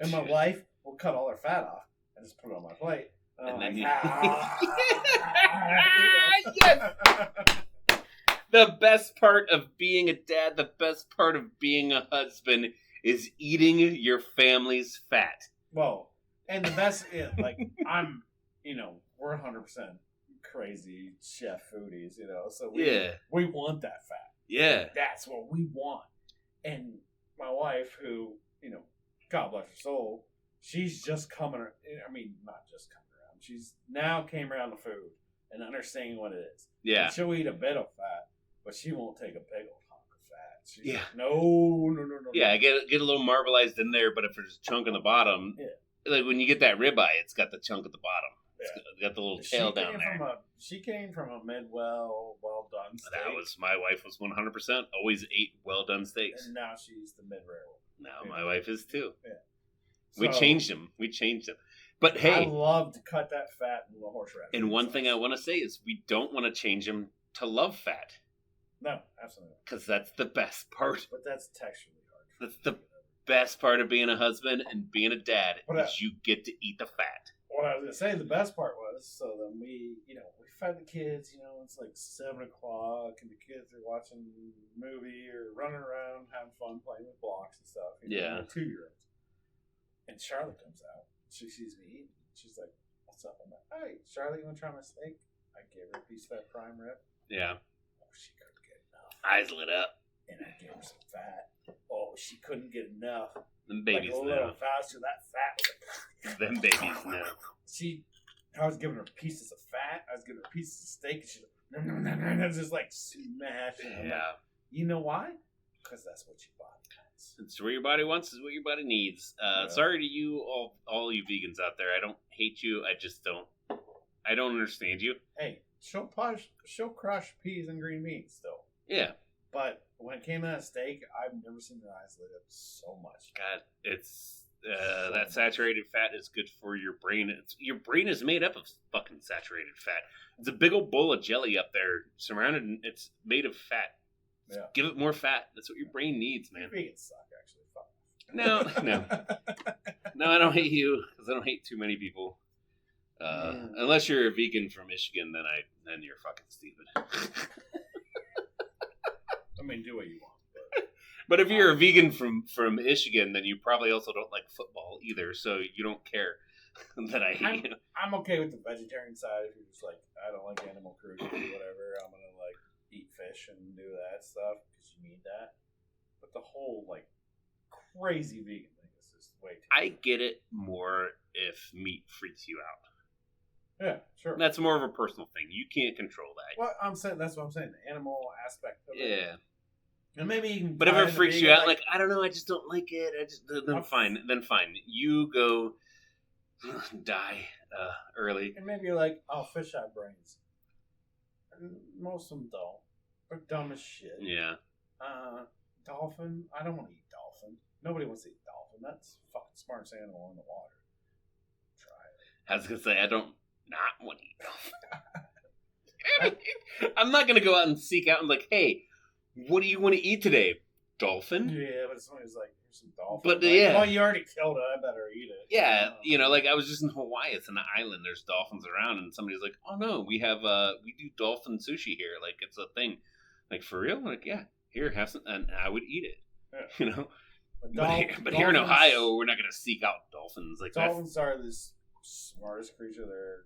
And my wife will cut all her fat off and just put it on my plate. And then yes! The best part of being a dad, the best part of being a husband is eating your family's fat. Well, and the best is, like, we're 100% crazy chef foodies, so we want that fat. Yeah. That's what we want. And my wife, who, God bless her soul, she's just not just coming around. She's now came around to food and understanding what it is. Yeah. And she'll eat a bit of fat, but she won't take a big old hunk of fat. She's like, no. Yeah, get a little marbleized in there, but if there's a chunk in the bottom, like when you get that ribeye, it's got the chunk at the bottom. It's got the little tail down there. She came from a well done steak. My wife was 100% always ate well done steaks. And now she's the mid rare one. Now my wife is too. Yeah. We changed them. But hey, I love to cut that fat in the horseradish. And one thing I want to say is we don't want to change them to love fat. No, absolutely. Because that's the best part. But that's texturally hard. That's the best part of being a husband and being a dad is you get to eat the fat. What I was going to say, the best part was, so then we fed the kids, it's like 7 o'clock, and the kids are watching a movie or running around, having fun, playing with blocks and stuff. They're 2-year-olds. And Charlotte comes out. She sees me eating. She's like, what's up? I'm like, hey, Charlotte, you want to try my steak? I gave her a piece of that prime rib. Yeah. Oh, she couldn't get enough. Eyes lit up. And I gave her some fat. Oh, she couldn't get enough. Them babies a little faster. That fat was like... Them babies know. I was giving her pieces of fat. I was giving her pieces of steak. And she's like, just like smashing. Yeah. Like, you know why? Because that's what your body wants. It's what your body wants is what your body needs. Sorry to you, all you vegans out there. I don't hate you. I just don't. I don't understand you. Hey, she'll crush peas and green beans still. Yeah. But when it came to that steak, I've never seen her eyes lit up so much. God, it's that saturated fat is good for your brain. Your brain is made up of fucking saturated fat. It's a big old bowl of jelly up there, surrounded. It's made of fat. Yeah. Give it more fat. That's what your brain needs, man. Vegans suck, actually. Fuck. No, I don't hate you because I don't hate too many people. Unless you're a vegan from Michigan, then you're fucking stupid. I mean, do what you want. But if you're a vegan from Michigan, then you probably also don't like football either, so you don't care that I hate you. I'm okay with the vegetarian side. If you're just like, I don't like animal cruelty or whatever, I'm going to like eat fish and do that stuff because you need that. But the whole like crazy vegan thing. It's just way too I get it more if meat freaks you out. Yeah, sure. That's more of a personal thing. You can't control that. Well, I'm saying that's what I'm saying. The animal aspect of it. Yeah. And maybe you can. But if it freaks you out, like I don't know, I just don't like it. Then fine. You go die early. And maybe you're like, oh, fish have brains. And most of them don't. They're dumb as shit. Yeah. Dolphin. I don't want to eat dolphin. Nobody wants to eat dolphin. That's the fucking smartest animal in the water. Try it. I was gonna say I don't not want to eat dolphin. I'm not gonna go out and seek out and like, hey, what do you want to eat today? Dolphin? Yeah, but somebody's like, here's some dolphin. But like, yeah. well, you already killed it. I better eat it. Yeah, you know, like I was just in Hawaii. It's an island. There's dolphins around, and somebody's like, "Oh no, we do dolphin sushi here. Like it's a thing. Like for real? Like yeah, here have some." And I would eat it. Yeah. You know. But here in Ohio, we're not gonna seek out dolphins. Like dolphins are the smartest creature there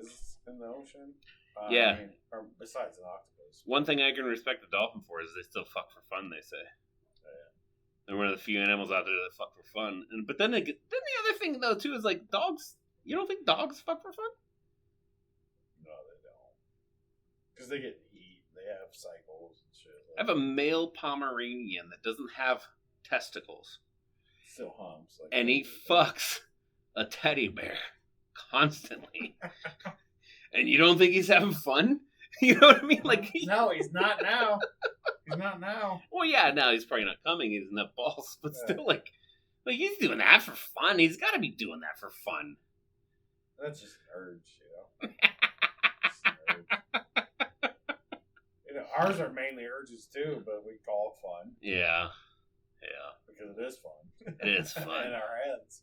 is in the ocean. Yeah. I mean, or besides an octopus. One thing I can respect the dolphin for is they still fuck for fun. They say. They're one of the few animals out there that fuck for fun. But then the other thing though too is like dogs. You don't think dogs fuck for fun? No, they don't. Because they get eat. They have cycles and shit. I have a male Pomeranian that doesn't have testicles. Still humps. Like and he fucks a teddy bear constantly. And you don't think he's having fun? You know what I mean? Like no, he's not now. He's not now. Well, yeah, now he's probably not coming. He doesn't have balls, but still, like he's doing that for fun. He's got to be doing that for fun. That's just an urge, you know. You know, ours are mainly urges too, but we call it fun. Yeah. Because it is fun. It is fun in our heads.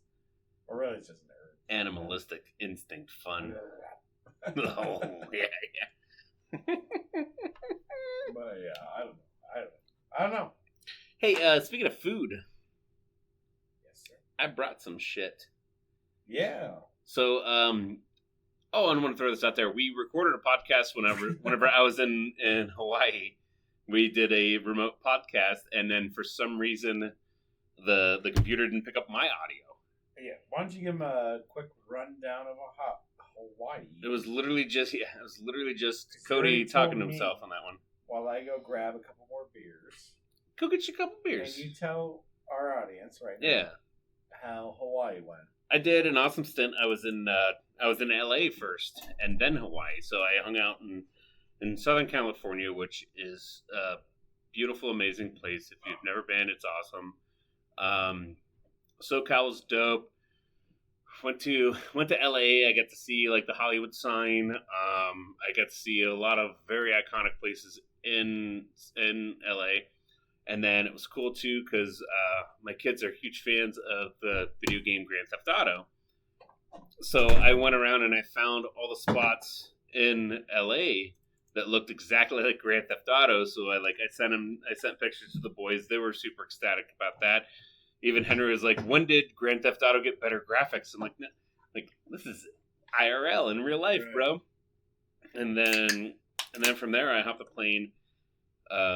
Or really, it's just an urge. Animalistic instinct fun. Oh yeah. But yeah, I don't know. Hey, speaking of food. Yes, sir. I brought some shit. Yeah. So, and I want to throw this out there. We recorded a podcast whenever I was in Hawaii. We did a remote podcast, and then for some reason, the computer didn't pick up my audio. Yeah. Why don't you give him a quick rundown of Hawaii? It was literally just Cody talking to himself on that one. While I go grab a couple more beers. Go get you a couple beers. And you tell our audience right now how Hawaii went. I did an awesome stint. I was in LA first and then Hawaii. So I hung out in Southern California, which is a beautiful, amazing place. If you've never been, it's awesome. SoCal's dope. Went to LA. I got to see like the Hollywood sign. I got to see a lot of very iconic places in LA. And then it was cool too because my kids are huge fans of the video game Grand Theft Auto. So I went around and I found all the spots in LA that looked exactly like Grand Theft Auto. So I sent pictures to the boys. They were super ecstatic about that. Even Henry was like, "When did Grand Theft Auto get better graphics?" I'm like, "No, like this is IRL in real life, bro." And then from there, I hopped the plane.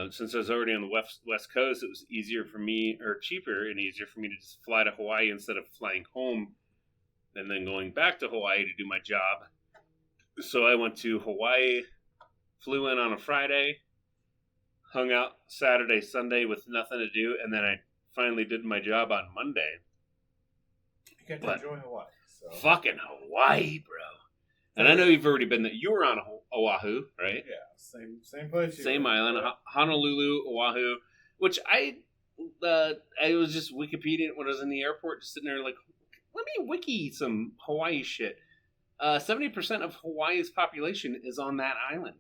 Since I was already on the West Coast, it was easier for me, or cheaper and easier for me to just fly to Hawaii instead of flying home and then going back to Hawaii to do my job. So I went to Hawaii, flew in on a Friday, hung out Saturday, Sunday with nothing to do, and then I finally did my job on Monday. You got to enjoy Hawaii. So. Fucking Hawaii, bro. And I know you've already been there. You were on Oahu, right? Yeah, same place. Same island, right? Honolulu, Oahu. Which I was just Wikipedia when I was in the airport, just sitting there like, let me wiki some Hawaii shit. 70% of Hawaii's population is on that island.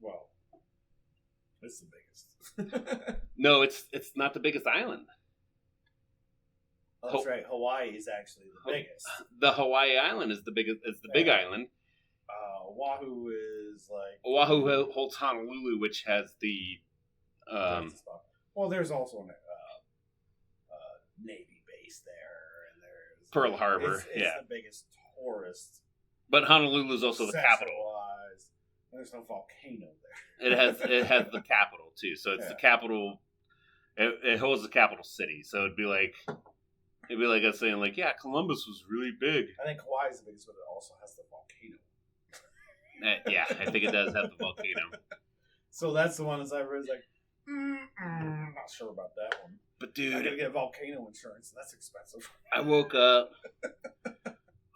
Well, it's the biggest. No, it's not the biggest island. Oh, that's right. Hawaii is actually the biggest. The Hawaii island is the biggest. It's the big island. Oahu is like Oahu holds Honolulu, which has the. Well, there's also a Navy base there, and there's Pearl Harbor. It's the biggest tourist. But Honolulu is also the capital. There's no volcano there. It has the capital too, so it's the capital It holds the capital city, so it'd be like us saying like, yeah, Columbus was really big. I think Hawaii is the biggest, but it also has the volcano. Yeah, I think it does have the volcano. So that's the one as I was like, not sure about that one. But dude, I gotta get volcano insurance. That's expensive. I woke up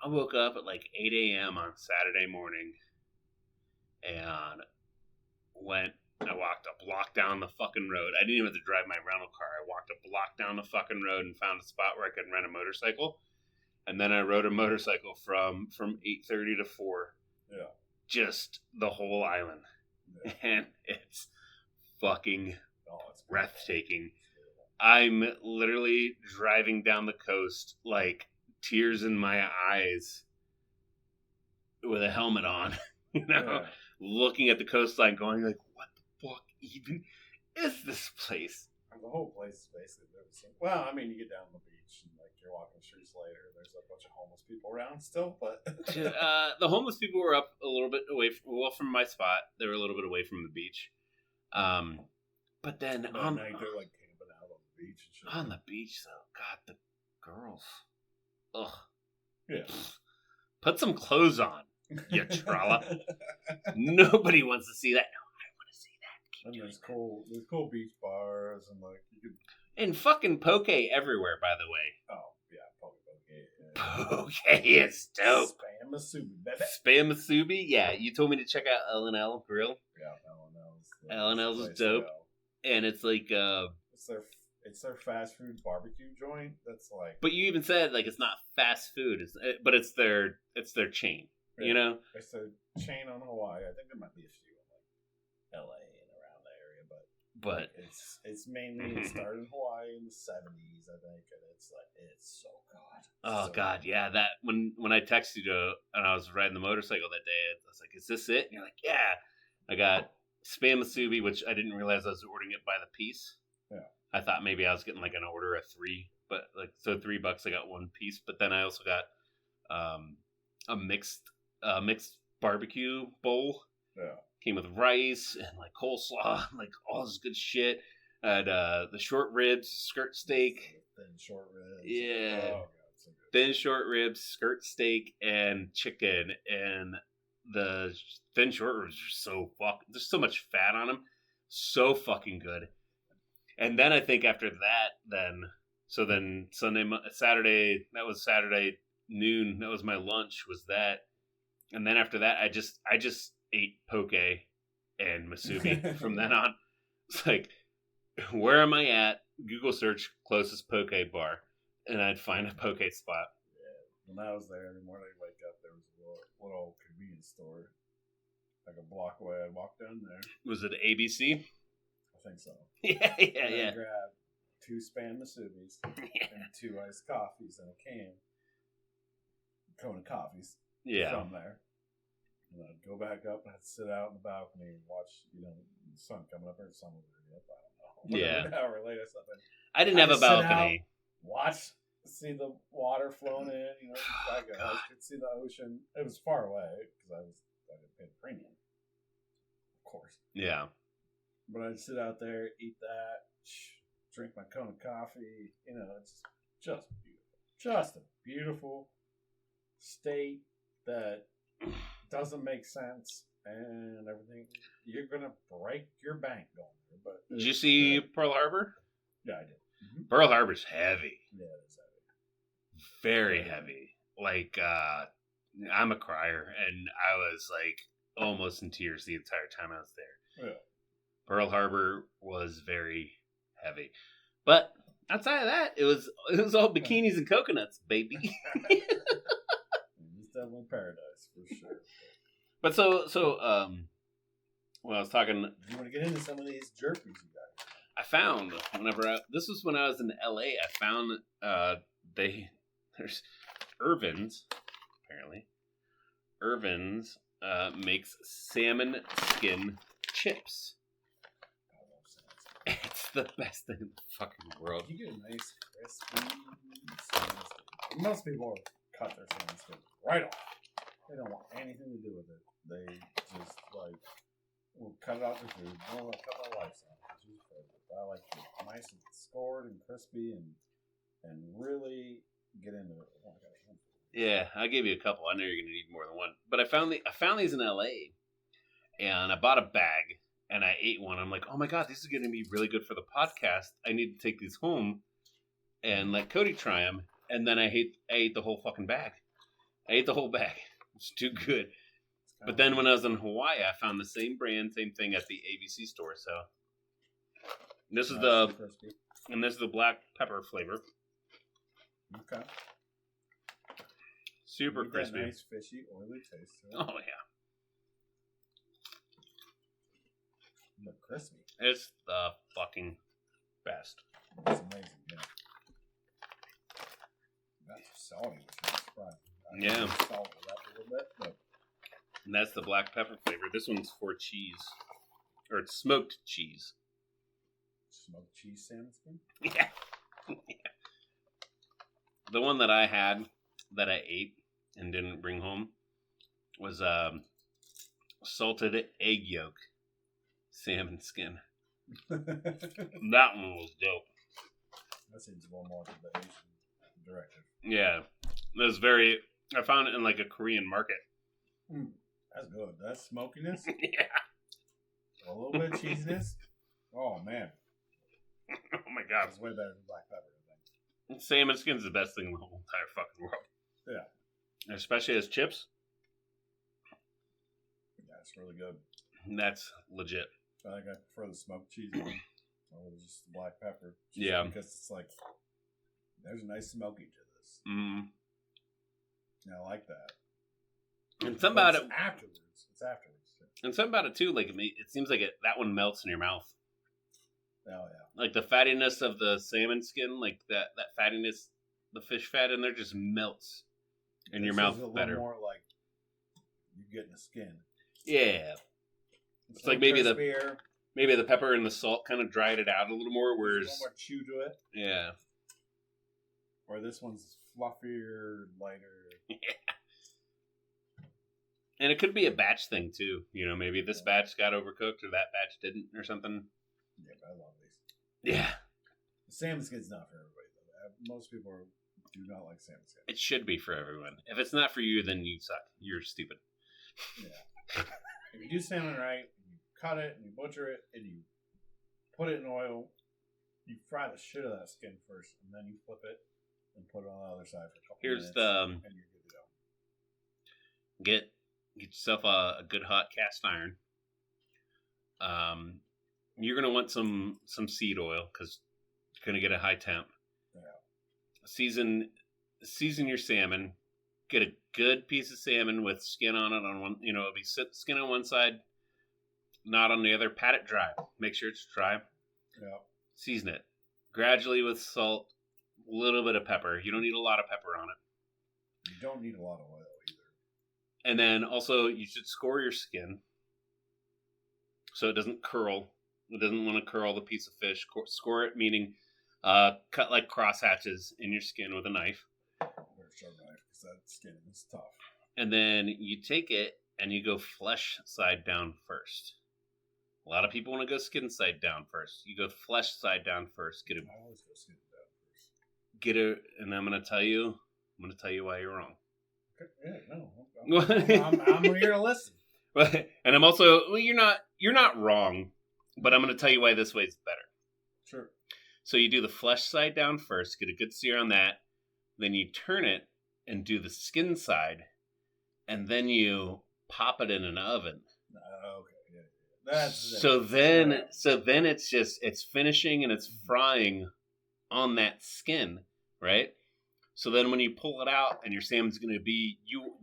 at like 8 a.m. on Saturday morning and I walked a block down the fucking road. I didn't even have to drive my rental car. I walked a block down the fucking road and found a spot where I could rent a motorcycle. And then I rode a motorcycle from 8:30 to 4. Yeah. Just the whole island. Yeah. And it's fucking breathtaking. I'm literally driving down the coast, like tears in my eyes with a helmet on, looking at the coastline going like, what the fuck even is this place? The whole place is basically never seen. Well, I mean, you get down the beach and like you're walking the streets later. There's a bunch of homeless people around still, but the homeless people were up a little bit away from my spot. They were a little bit away from the beach. But then on night they're like camping out on the beach and shit. On the beach, though, God, the girls. Ugh. Yeah. Put some clothes on, you trollop. Nobody wants to see that. No, I want to see that. And there's cool beach bars and like you could. And fucking poke everywhere, by the way. Oh yeah, poke is dope. Spam Masubi, baby. Spam Masubi, yeah. You told me to check out L&L Grill. Yeah, L&L's is dope, and it's like it's their fast food barbecue joint. That's like. But you even said like it's not fast food, but it's their chain. Yeah. You know, it's their chain on Hawaii. I think there might be a few in like L.A. and around the area, but it's mainly it started in Hawaii in the 70s, I think, and it's so good. Oh God, yeah. That when I texted you and I was riding the motorcycle that day, I was like, "Is this it?" And you're like, "Yeah." I got Spam Masubi, which I didn't realize I was ordering it by the piece. Yeah. I thought maybe I was getting like an order of 3, but like so $3 I got one piece. But then I also got a mixed barbecue bowl. Yeah. Came with rice and like coleslaw, like all this good shit. And the short ribs, skirt steak. Thin short ribs. Yeah. Oh, God, so good. Thin short ribs, skirt steak, and chicken. And the thin short ribs are so there's so much fat on them. So fucking good. And then I think after that, then Saturday, that was Saturday noon. That was my lunch, was that. And then after that, I just ate poke and Masubi from then on. It's like, where am I at? Google search closest poke bar, and I'd find a poke spot. Yeah. When I was there every morning, I'd wake up, there was a little convenience store, like a block away. I'd walk down there. Was it ABC? I think so. Yeah. Grab 2 Spam Masubis and 2 iced coffees and a cone of coffees. Yeah. From there. And I'd go back up and I'd sit out in the balcony and watch, the sun coming up or the sun was already up. I don't know. Yeah. An hour later, something. I didn't have a balcony. See the water flowing in. I could see the ocean. It was far away because I didn't pay the premium, of course. Yeah. But I'd sit out there, eat that, drink my cone of coffee. It's just beautiful. Just a beautiful state that doesn't make sense and everything. You're gonna break your bank going there. But did you see Pearl Harbor? Yeah, I did. Mm-hmm. Pearl Harbor's heavy. Yeah, it's heavy. Very heavy. Like I'm a crier, and I was like almost in tears the entire time I was there. Yeah. Pearl Harbor was very heavy, but outside of that, it was all bikinis and coconuts, baby. It's definitely paradise for sure. But so when I was talking, you want to get into some of these jerkies you got? I found this was when I was in LA. I found there's Irvin's apparently. Irvin's makes salmon skin chips. It's the best thing in the fucking world. You get a nice crispy salmon skin. Most people cut their salmon skin right off. They don't want anything to do with it. They just will cut it out their food. They don't cut their life out. I like it nice and scored and crispy and really get into it. Oh, I got one. Yeah, I gave you a couple. I know you're gonna need more than one, but I found these in L.A. and I bought a bag and I ate one. I'm like, oh my god, these are gonna be really good for the podcast. I need to take these home and let Cody try them. And then I ate the whole fucking bag. I ate the whole bag. It's too good. But then when I was in Hawaii, I found the same brand, same thing at the ABC store. So this is the black pepper flavor. Okay. Super crispy. Nice fishy, oily taste. Oh yeah. Look crispy. It's the fucking best. It's amazing. Yeah. That's salty, which is surprising. Yeah. Salt it up a little bit, but. And that's the black pepper flavor. This one's for cheese. Or it's smoked cheese. Smoked cheese salmon skin? Yeah. Yeah. The one that I had, that I ate and didn't bring home, was salted egg yolk salmon skin. That one was dope. That seems a little more to the Asian directive. Yeah. It was I found it in like a Korean market. That's good. That smokiness. Yeah. A little bit of cheesiness. Oh, man. Oh my god. It's way better than black pepper, I think. Salmon skin's the best thing in the whole entire fucking world. Yeah. Especially as chips. Yeah, it's really good. That's legit. I think I prefer the smoked cheese one over just the black pepper. Yeah. Because it's like, there's a nice smoky to this. Mm. Yeah, I like that. And something about it. Afterwards. It's afterwards. And something about it too, like it seems like that one melts in your mouth. Oh, yeah. Like the fattiness of the salmon skin, like that fattiness, the fish fat in there just melts in your mouth better. More like you getting the skin. Yeah. It's like maybe the pepper and the salt kind of dried it out a little more, whereas a little more chew to it. Yeah. Or this one's fluffier, lighter. Yeah. And it could be a batch thing too. You know, maybe this batch got overcooked or that batch didn't or something. Yeah, but I love these. Yeah. The salmon skin's not for everybody though. Most people do not like salmon skin. It should be for everyone. If it's not for you, then you suck. You're stupid. Yeah. If you do salmon right, you cut it and you butcher it and you put it in oil, you fry the shit out of that skin first, and then you flip it and put it on the other side for a couple minutes. And you're good to go. Get yourself a good hot cast iron. You're gonna want some seed oil because you're gonna get a high temp. Yeah. Season your salmon. Get a good piece of salmon with skin on it on one. You know, it'll be skin on one side, not on the other. Pat it dry. Make sure it's dry. Yeah. Season it gradually with salt, a little bit of pepper. You don't need a lot of pepper on it. You don't need a lot of oil either. And then also you should score your skin so it doesn't curl. It doesn't want to curl the piece of fish. Score it, meaning cut like crosshatches in your skin with a knife. Or a sharp knife, because that skin is tough. And then you take it and you go flesh side down first. A lot of people want to go skin side down first. You go flesh side down first. I always go skin down first. And I'm gonna tell you why you're wrong. Yeah, no. I'm here to listen. And I'm also you're not wrong, but I'm gonna tell you why this way is better. Sure. So you do the flesh side down first, get a good sear on that, then you turn it and do the skin side, and then you pop it in an oven. Okay. So then it's finishing and it's frying on that skin, right? So then when you pull it out and your salmon's going to be, you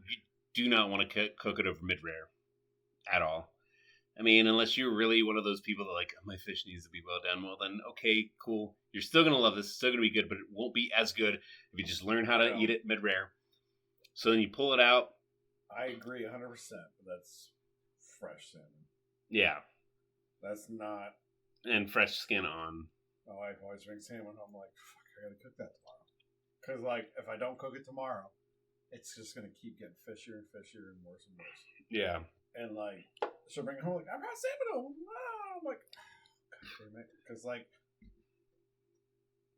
do not want to cook it over mid-rare at all. I mean, unless you're really one of those people that like, my fish needs to be well done. Well, then, okay, cool. You're still going to love this. It's still going to be good, but it won't be as good if you just learn how to eat it mid-rare. So then you pull it out. I agree 100%, but that's fresh salmon. Yeah. That's not... And fresh skin on. My wife always brings salmon. I'm like, fuck, I got to cook that tomorrow. Because, like, if I don't cook it tomorrow, it's just going to keep getting fishier and fishier and worse and worse. Yeah. And, like, she'll bring it home, like, I've got salmon home. Oh, I'm like, Because, like,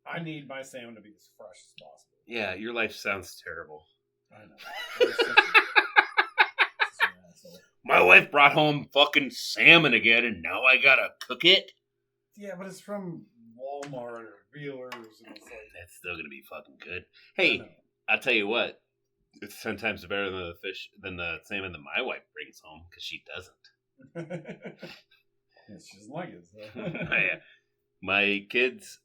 I need my salmon to be as fresh as possible. Yeah, your life sounds terrible. I know. Such an asshole. My wife brought home fucking salmon again, and now I gotta cook it? Yeah, but it's from Walmart or Wheelers, and it's like... That's still gonna be fucking good. I Hey, know. I'll tell you what. It's 10 times better than the salmon that my wife brings home, because she doesn't. Yeah, she doesn't like it. So. Yeah. My kids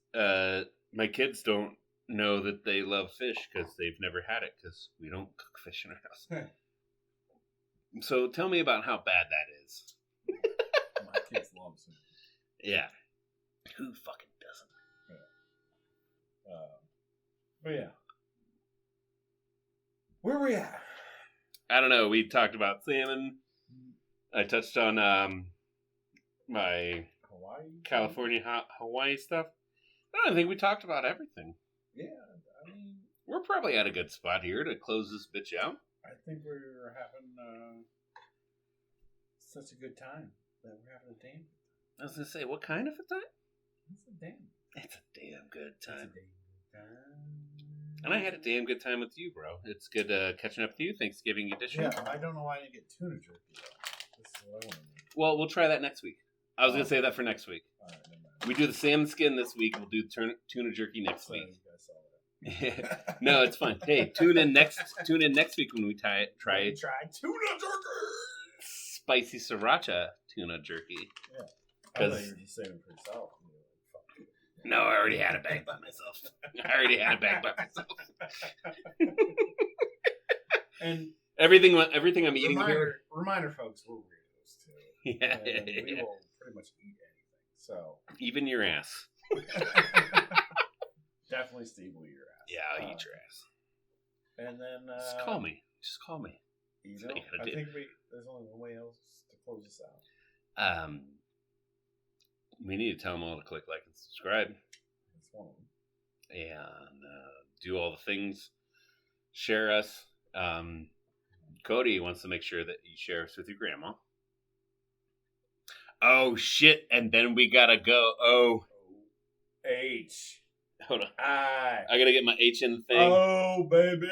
don't know that they love fish because they've never had it because we don't cook fish in our house. So tell me about how bad that is. My kids love it. Yeah. Who fucking doesn't? But yeah. Where we at? I don't know. We talked about salmon. I touched on my Hawaii? California, Hawaii stuff. I don't think we talked about everything. Yeah, I mean... We're probably at a good spot here to close this bitch out. I think we're having such a good time that we're having a damn... I was going to say, what kind of a time? It's a damn... It's a damn good time. It's a damn good time. And I had a damn good time with you, bro. It's good catching up with you. Thanksgiving edition. Yeah, I don't know why I didn't get tuna jerky, though. This is what I want to know. Well, we'll try that next week. I was going to say that for next week. All right, never mind. We do the salmon skin this week. We'll do tuna jerky next Sorry, week. you guys saw that. No, it's fine. Hey, tune in next week when we try Try tuna jerky! spicy sriracha tuna jerky. Yeah. I thought you 'Cause- were just saying it for yourself. You know, like, fuck it. No, I already had a bag by myself. And Everything I'm eating here. reminder, folks, we're weirdos too. Yeah, And we will pretty much eat anything. So even your ass. definitely Steve will eat your ass. Yeah, I'll eat your ass. And then Just call me. Just call me. You That's know, what you gotta I do. think there's only one way else to close this out. We need to tell them all to click like and subscribe. That's one of them. And do all the things. Share us. Cody wants to make sure that you share us with your grandma. Oh shit! And then we gotta go. Oh, H hold on. I. I gotta get my H in the thing. Oh baby,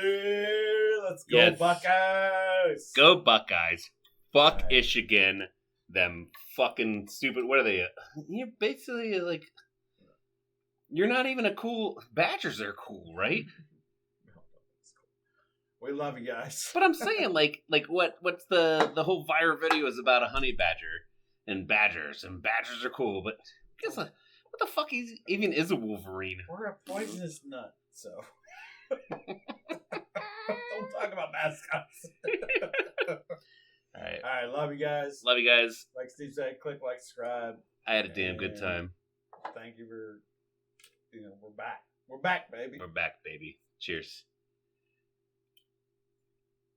let's go Yes. Buckeyes! Go Buckeyes! Fuck Right. Michigan. Them fucking stupid. What are they? You're basically like. You're not even a cool. Badgers are cool, right? We love you guys. But I'm saying, like what's the whole viral video is about a honey badger and badgers are cool, but guess what the fuck even is a Wolverine? We're a poisonous nut, so don't talk about mascots. All right, All right, love you guys. love you guys. Like Steve said, click like, subscribe. I had a damn good time. Thank you for, we're back. We're back, baby. We're back, baby. Cheers.